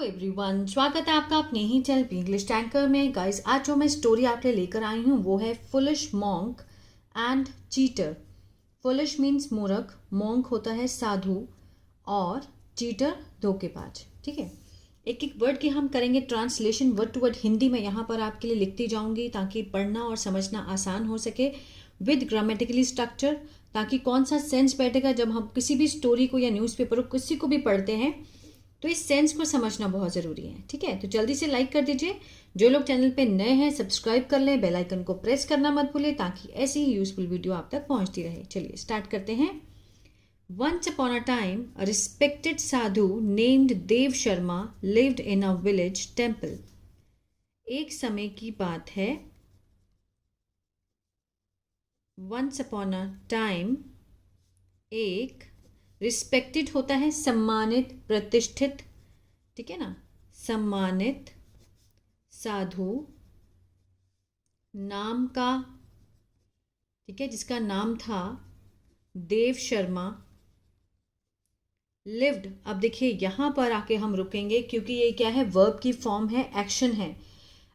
Hello everyone, स्वागत है आपका अपने ही चैनल इंग्लिश टैंकर में। गाइस, आज जो मैं स्टोरी आपके लिए लेकर आई हूँ वो है foolish monk and cheater. Foolish means मूर्ख, मॉन्क होता है साधु और चीटर धोखेबाज। ठीक है, एक एक वर्ड की हम करेंगे translation word to word Hindi में यहाँ पर आपके लिए लिखती जाऊंगी ताकि पढ़ना और समझना आसान हो सके विद ग्रामेटिकली स्ट्रक्चर, ताकि कौन सा सेंस बैठेगा जब हम किसी भी स्टोरी को या न्यूज़पेपर को किसी को भी पढ़ते हैं तो इस सेंस को समझना बहुत ज़रूरी है। ठीक है, तो जल्दी से लाइक कर दीजिए। जो लोग चैनल पे नए हैं सब्सक्राइब कर लें, बेल आइकन को प्रेस करना मत भूलें ताकि ऐसी ही यूजफुल वीडियो आप तक पहुंचती रहे। चलिए स्टार्ट करते हैं। Once upon a time a respected sadhu named Dev Sharma lived in a village temple. एक समय की बात है। वंस अपॉन अ टाइम, एक रिस्पेक्टेड होता है सम्मानित, प्रतिष्ठित। ठीक है ना, सम्मानित साधु नाम का, ठीक है, जिसका नाम था देव शर्मा। लिव्ड, अब देखिए यहां पर आके हम रुकेंगे क्योंकि ये क्या है, वर्ब की फॉर्म है, एक्शन है।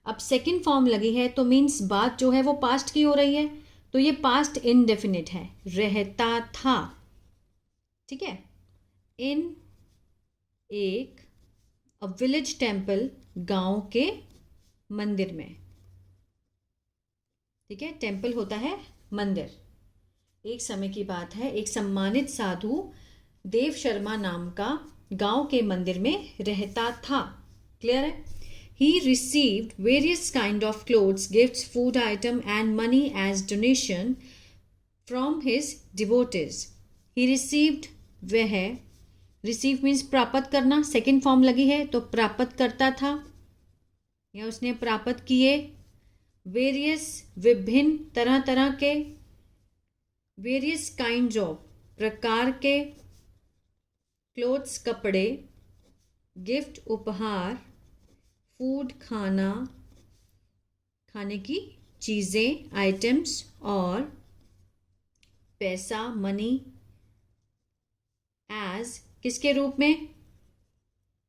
अब सेकंड फॉर्म लगी है तो मीन्स बात जो है वो पास्ट की हो रही है, तो ये पास्ट इनडेफिनिट है। रहता था, ठीक है, इन एक अ विलेज टेम्पल, गांव के मंदिर में। ठीक है, टेम्पल होता है मंदिर। एक समय की बात है, एक सम्मानित साधु देव शर्मा नाम का गांव के मंदिर में रहता था। क्लियर है? He received various kind of clothes, gifts, food item and money as donation from his devotees. He received, वह, रिसीव मीन्स प्राप्त करना, सेकेंड फॉर्म लगी है तो प्राप्त करता था या उसने प्राप्त किए। वेरियस, विभिन्न, तरह तरह के। वेरियस काइंड ऑफ, प्रकार के। क्लोथ्स, कपड़े। गिफ्ट, उपहार। फूड, खाना, खाने की चीज़ें, आइटम्स। और पैसा, मनी। एज, किसके रूप में?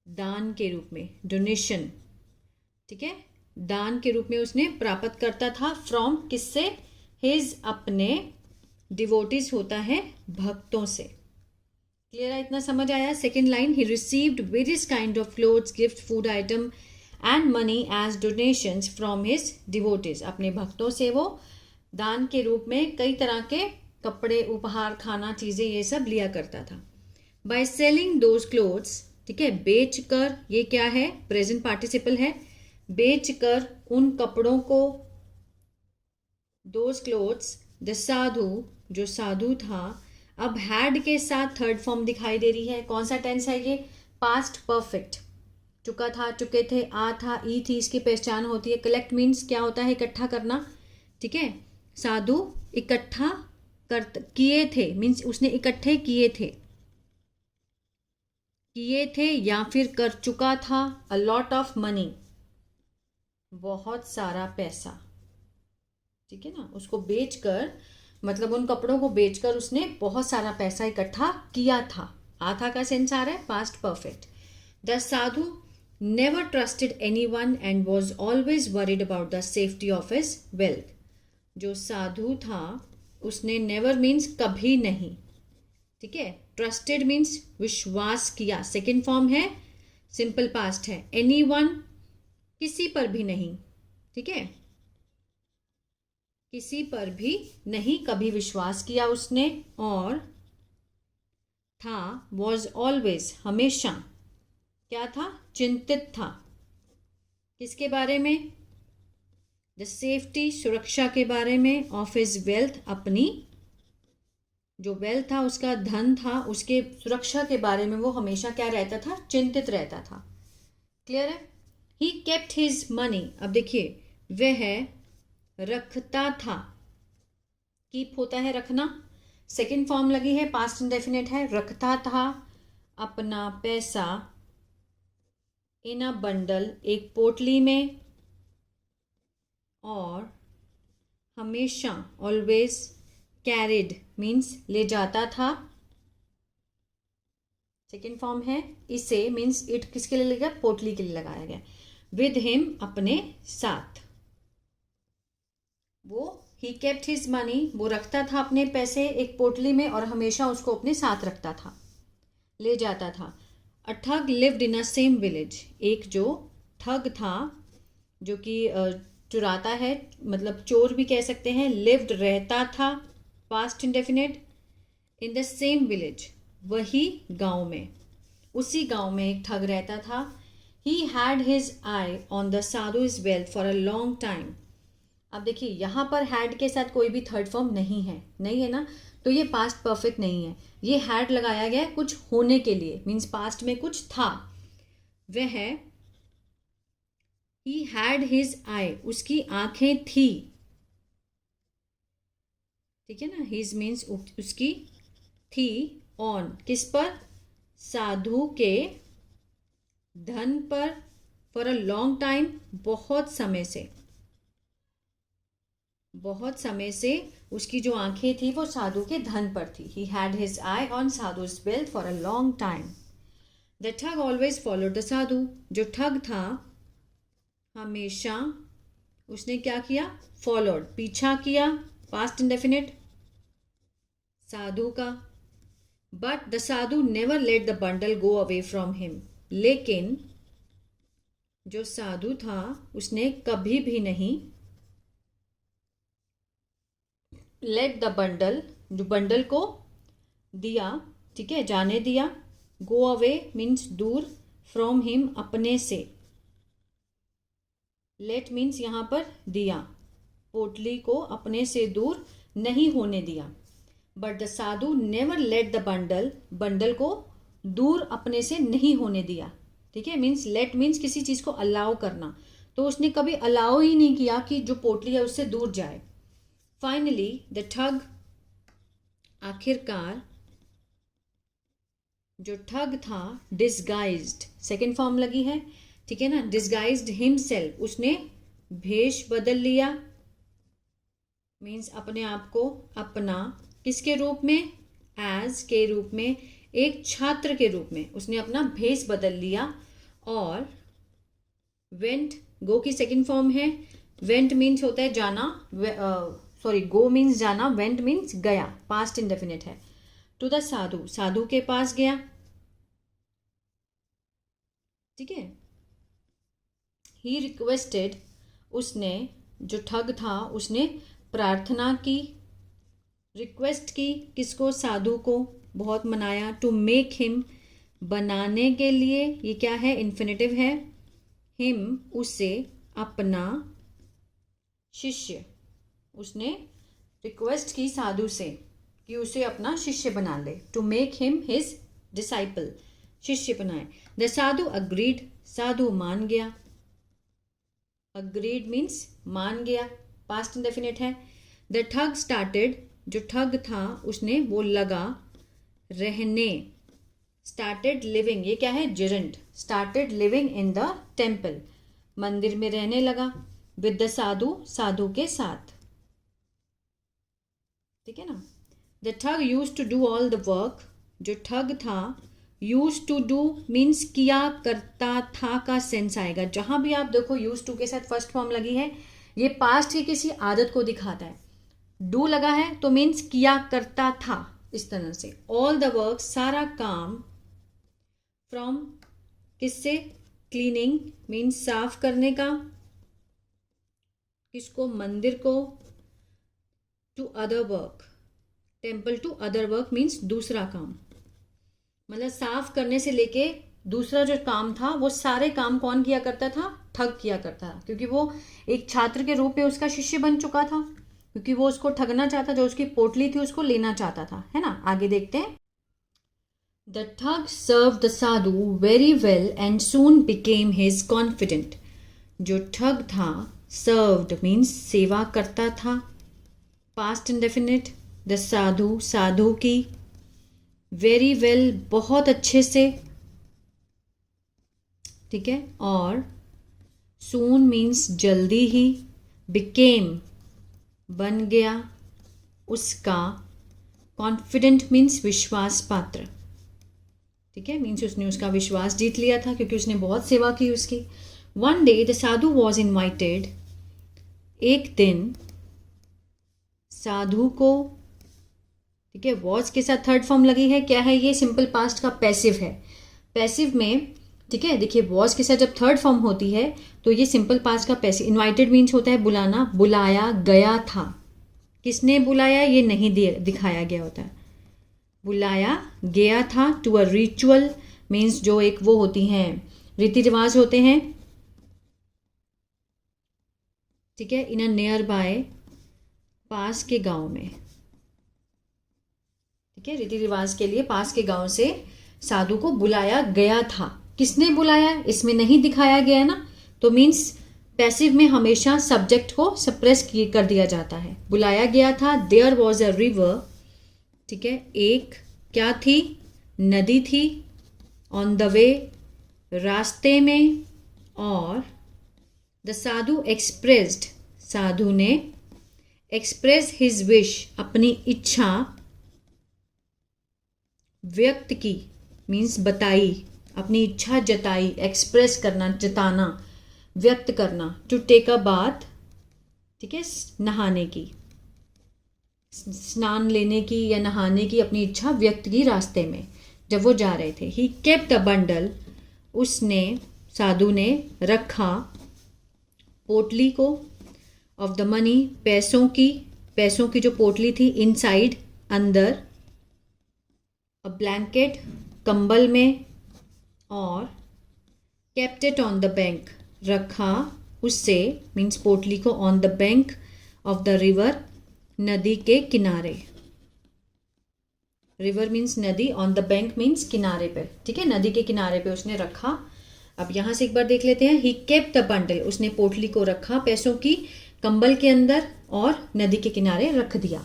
दान के रूप में, डोनेशन। ठीक है, दान के रूप में उसने प्राप्त करता था। फ्रॉम, किससे? हिज, अपने। डिवोटीज होता है भक्तों से। क्लियर है? इतना समझ आया? Second line, he received various kind of clothes, gift, food item and money as donations from his devotees. अपने भक्तों से वो दान के रूप में कई तरह के कपड़े, उपहार, खाना, चीजें, ये सब लिया करता था। बाय सेलिंग दोज क्लोथ्स, ठीक है, बेचकर, ये क्या है? प्रेजेंट पार्टिसिपल है। बेचकर उन कपड़ों को, दोज क्लोथ्स, द साधु, जो साधु था। अब हैड के साथ थर्ड फॉर्म दिखाई दे रही है। कौन सा टेंस है ये? Past perfect. चुका था, चुके थे, आ था, ई थी, इसकी पहचान होती है। कलेक्ट मीन्स क्या होता है? इकट्ठा करना। ठीक है, साधु इकट्ठा कर, किए थे मीन्स उसने इकट्ठे किए थे, किए थे या फिर कर चुका था। अ लॉट ऑफ मनी, बहुत सारा पैसा। ठीक है ना, उसको बेचकर, मतलब उन कपड़ों को बेचकर उसने बहुत सारा पैसा इकट्ठा किया था। आथा का सेंस आ रहा है, past perfect. The Sadhu never trusted any one and was always worried about the safety of his wealth. जो साधु था उसने, नेवर मीन्स कभी नहीं, ठीक है, ट्रस्टेड मीन्स विश्वास किया, सेकेंड फॉर्म है, सिंपल पास्ट है। एनी वन, किसी पर भी नहीं। ठीक है, किसी पर भी नहीं कभी विश्वास किया उसने। और था, वॉज ऑलवेज, हमेशा, क्या था? चिंतित था। किसके बारे में? द सेफ्टी, सुरक्षा के बारे में। ऑफ हिज वेल्थ, अपनी जो वेल्थ था, उसका धन था, उसके सुरक्षा के बारे में वो हमेशा क्या रहता था? चिंतित रहता था। क्लियर है? ही केप्ट हिज मनी, अब देखिए, वह रखता था। कीप होता है रखना, सेकेंड फॉर्म लगी है, पास्ट इंडेफिनिट है। रखता था अपना पैसा, इन अ बंडल, एक पोटली में। और हमेशा, ऑलवेज, कैरिड मीन्स ले जाता था। सेकेंड फॉर्म है इसे, मीन्स इट किसके लिए लगाया, पोटली के लिए लगाया गया। विद हिम, अपने साथ। वो ही केप्ट हिज मनी, वो रखता था अपने पैसे एक पोटली में और हमेशा उसको अपने साथ रखता था, ले जाता था। अ ठग lived in a same village, एक जो ठग था जो कि चुराता है, मतलब चोर भी कह सकते हैं। लिव्ड, रहता था, past indefinite. In the same village, वही गांव में, उसी गांव में एक ठग रहता था। He had his I on the sadhus wealth for a long time. अब देखिए यहाँ पर हैड के साथ कोई भी थर्ड फॉर्म नहीं है, नहीं है ना, तो ये पास्ट परफेक्ट नहीं है। ये हैड लगाया गया है कुछ होने के लिए, मीन्स पास्ट में कुछ था। वह है ही हैड हिज आई, उसकी आंखें थी, ठीक है ना। हिज मीन्स उसकी, थी, ऑन किस पर, साधु के धन पर, फॉर अ लॉन्ग टाइम, बहुत समय से, बहुत समय से उसकी जो आंखें थी वो साधु के धन पर थी। He had his I on sadhus wealth for a long time. The ठग ऑलवेज फॉलोड द साधु, जो ठग था हमेशा उसने क्या किया, फॉलोड, पीछा किया, पास्ट इंडेफिनिट, साधु का। But the Sadhu never let the bundle go away from him, लेकिन जो साधु था उसने कभी भी नहीं लेट द बंडल, जो बंडल को दिया, ठीक है, जाने दिया। गो अवे मीन्स दूर, फ्रॉम हिम, अपने से। लेट मीन्स यहां पर दिया, पोटली को अपने से दूर नहीं होने दिया। But the Sadhu never let the bundle, bundle को दूर अपने से नहीं होने दिया, ठीक है। मीन्स लेट मीन्स किसी चीज को अलाउ करना, तो उसने कभी अलाउ ही नहीं किया कि जो पोटली है उससे दूर जाए। फाइनली द ठग, आखिरकार जो ठग था, डिस्गाइज्ड, सेकेंड फॉर्म लगी है, ठीक है ना। डिस्गाइज्ड हिमसेल्फ, उसने भेष बदल लिया, मीन्स अपने आप को, अपना, किसके रूप में, एज के रूप में, एक छात्र के रूप में उसने अपना भेष बदल लिया। और वेंट, गो की सेकेंड फॉर्म है। वेंट मीन्स होता है जाना, सॉरी गो मीन्स जाना, वेंट मीन्स गया, पास्ट इंडेफिनिट है। टू द साधु, साधु के पास गया, ठीक है। ही रिक्वेस्टेड, उसने, जो ठग था उसने प्रार्थना की, रिक्वेस्ट की, किसको, साधु को, बहुत मनाया। टू मेक हिम, बनाने के लिए, ये क्या है, इन्फिनेटिव है। हिम, उसे, अपना शिष्य, उसने रिक्वेस्ट की साधु से कि उसे अपना शिष्य बना ले। To make him his disciple, शिष्य बनाए। द साधु अग्रीड, साधु मान गया। अग्रीड मीन्स मान गया, पास्ट इंडेफिनिट है। द ठग स्टार्टेड, जो ठग था उसने, वो लगा रहने। स्टार्टेड लिविंग, ये क्या है, जिरंट। Started living in the temple, मंदिर में रहने लगा। विद द साधु, साधु के साथ, ठीक है ना। The thug use to do all the work, जो ठग था, यूज टू डू मीन्स किया करता था का सेंस आएगा। जहां भी आप देखो यूज टू के साथ फर्स्ट फॉर्म लगी है, ये पास्ट की किसी आदत को दिखाता है। डू लगा है तो मीन्स किया करता था, इस तरह से। ऑल द वर्क, सारा काम। फ्रॉम, किससे, क्लीनिंग मीन्स साफ करने का, किसको, मंदिर को। To other work, temple to other work means दूसरा काम, मतलब साफ करने से लेके दूसरा जो काम था वो सारे काम कौन किया करता था, ठग किया करता था, क्योंकि वो एक छात्र के रूप में उसका शिष्य बन चुका था, क्योंकि वो उसको ठगना चाहता, जो उसकी पोटली थी उसको लेना चाहता था, है ना। आगे देखते हैं। The thug serve the sadhu very well and soon became his confident, जो ठग था, सर्व्ड मीन्स सेवा करता था, पास्ट इंडेफिनिट। द साधु, साधु की, वेरी वेल बहुत अच्छे से, ठीक है। और सून मीन्स जल्दी ही, बिकेम बन गया, उसका, कॉन्फिडेंट मीन्स विश्वास पात्र, ठीक है, मीन्स उसने उसका विश्वास जीत लिया था क्योंकि उसने बहुत सेवा की उसकी. One day the Sadhu was invited. एक दिन साधु को, ठीक है, वॉज के साथ थर्ड फॉर्म लगी है. क्या है ये? सिंपल पास्ट का पैसिव है. पैसिव में, ठीक है, देखिए वॉज के साथ जब थर्ड फॉर्म होती है तो ये सिंपल पास्ट का पैसिव. इन्वाइटेड मीन्स होता है बुलाना, बुलाया गया था. किसने बुलाया ये नहीं दिखाया गया होता है. बुलाया गया था टू अ रिचुअल मीन्स जो एक वो होती हैं, रीति रिवाज होते हैं, ठीक है, इन अ नियर बाय, पास के गांव में. ठीक है, रीति रिवाज के लिए पास के गांव से साधु को बुलाया गया था. किसने बुलाया इसमें नहीं दिखाया गया है ना, तो मीन्स पैसिव में हमेशा सब्जेक्ट को सप्रेस कर दिया जाता है. बुलाया गया था. There was a river. ठीक है, एक क्या थी? नदी थी. ऑन द वे, रास्ते में. और द साधु एक्सप्रेस्ड, साधु ने एक्सप्रेस हिज विश, अपनी इच्छा व्यक्त की, मीन्स बताई, अपनी इच्छा जताई. एक्सप्रेस करना, जताना, व्यक्त करना. टू टेक अ बाथ, ठीक है, नहाने की, स्नान लेने की या नहाने की अपनी इच्छा व्यक्त की रास्ते में जब वो जा रहे थे. ही केप्ट द बंडल, उसने, साधु ने रखा पोटली को, ऑफ द मनी, पैसों की, पैसों की जो पोटली थी, इनसाइड, अंदर, अ ब्लैंकेट, कंबल में, और kept it on the bank, रखा उससे, मीन्स पोटली को, on the bank of the river, नदी के किनारे. रिवर मीन्स नदी, ऑन द बैंक मीन्स किनारे पे. ठीक है, नदी के किनारे पे उसने रखा. अब यहां से एक बार देख लेते हैं. ही केप्ट द बंडल, उसने पोटली को रखा पैसों की कंबल के अंदर और नदी के किनारे रख दिया.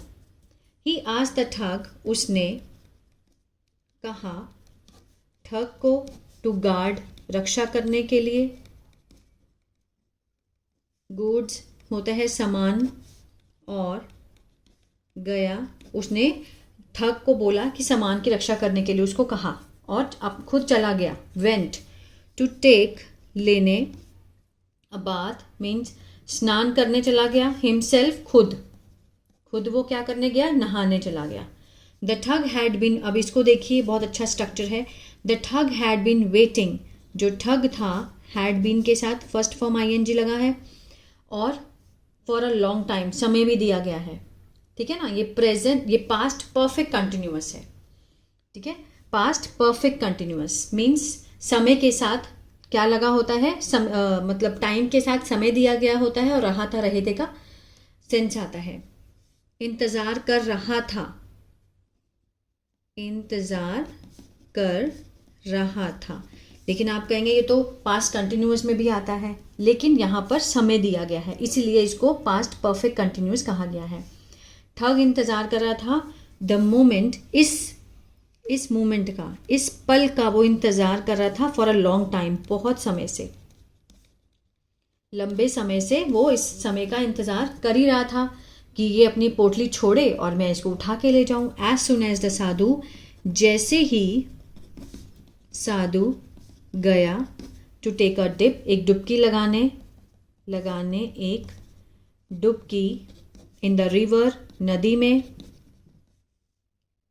ही आस्क्ड द ठग, उसने कहा ठग को, टू गार्ड, रक्षा करने के लिए. गुड्स होता है सामान, और गया, उसने ठग को बोला कि सामान की रक्षा करने के लिए उसको कहा, और अब खुद चला गया. वेंट, टू टेक, लेने, अ बाथ मीन्स स्नान करने चला गया. हिमसेल्फ, खुद, खुद वो क्या करने गया? नहाने चला गया. द ठग हैड बीन, अब इसको देखिए बहुत अच्छा स्ट्रक्चर है. द ठग हैड बीन वेटिंग, जो ठग था, हैड बीन के साथ फर्स्ट फॉर्म आईएनजी लगा है, और फॉर अ लॉन्ग टाइम, समय भी दिया गया है. ठीक है ना, ये प्रेजेंट, ये पास्ट परफेक्ट कंटिन्यूअस है. ठीक है, पास्ट परफेक्ट कंटिन्यूअस मीन्स समय के साथ क्या लगा होता है, मतलब टाइम के साथ समय दिया गया होता है, और रहा था, रहे थे का सेंस आता है. इंतजार कर रहा था, इंतजार कर रहा था. लेकिन आप कहेंगे ये तो पास्ट कंटिन्यूअस में भी आता है, लेकिन यहाँ पर समय दिया गया है, इसीलिए इसको पास्ट परफेक्ट कंटिन्यूअस कहा गया है. ठग इंतजार कर रहा था. द मोमेंट, इस मोमेंट का, इस पल का वो इंतजार कर रहा था. फॉर अ लॉन्ग टाइम, बहुत समय से, लंबे समय से वो इस समय का इंतजार कर ही रहा था कि ये अपनी पोटली छोड़े और मैं इसको उठा के ले जाऊं. एज सुन एज द साधु, जैसे ही साधु गया, टू टेक अ डिप, एक डुबकी लगाने, एक डुबकी, इन द रिवर, नदी में.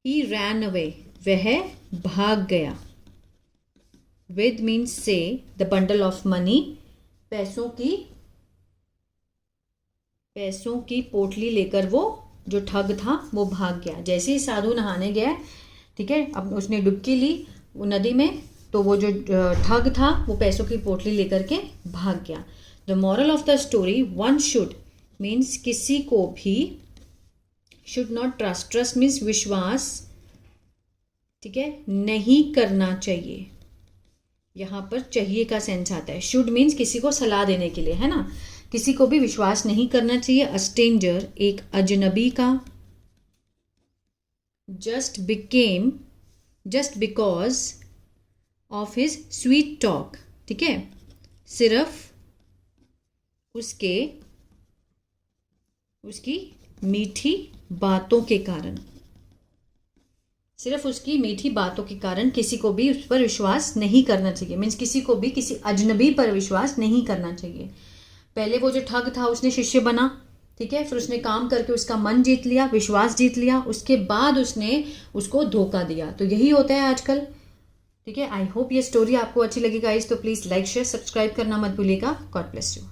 ही रैन अवे, वह भाग गया. विद मीन्स से, द बंडल ऑफ मनी, पैसों की पोटली लेकर वो जो ठग था वो भाग गया. जैसे ही साधु नहाने गया, ठीक है, अब उसने डुबकी ली वो नदी में, तो वो जो ठग था वो पैसों की पोटली लेकर के भाग गया. The moral of the story, one should means किसी को भी, should not trust, trust means विश्वास, ठीक है, नहीं करना चाहिए. यहां पर चाहिए का सेंस आता है. शुड मीन्स किसी को सलाह देने के लिए, है ना, किसी को भी विश्वास नहीं करना चाहिए. अ स्ट्रेंजर, एक अजनबी का. Just because of his sweet talk, ठीक है, सिर्फ उसकी मीठी बातों के कारण. सिर्फ उसकी मीठी बातों के कारण किसी को भी उस पर विश्वास नहीं करना चाहिए। मीन्स किसी को भी किसी अजनबी पर विश्वास नहीं करना चाहिए। पहले वो जो ठग था उसने शिष्य बना, ठीक है, फिर उसने काम करके उसका मन जीत लिया, विश्वास जीत लिया, उसके बाद उसने उसको धोखा दिया। तो यही होता है आजकल, ठीक है। आई होप ये स्टोरी आपको अच्छी लगी गाइस। तो प्लीज़ लाइक शेयर सब्सक्राइब करना मत भूलिएगा। God bless you.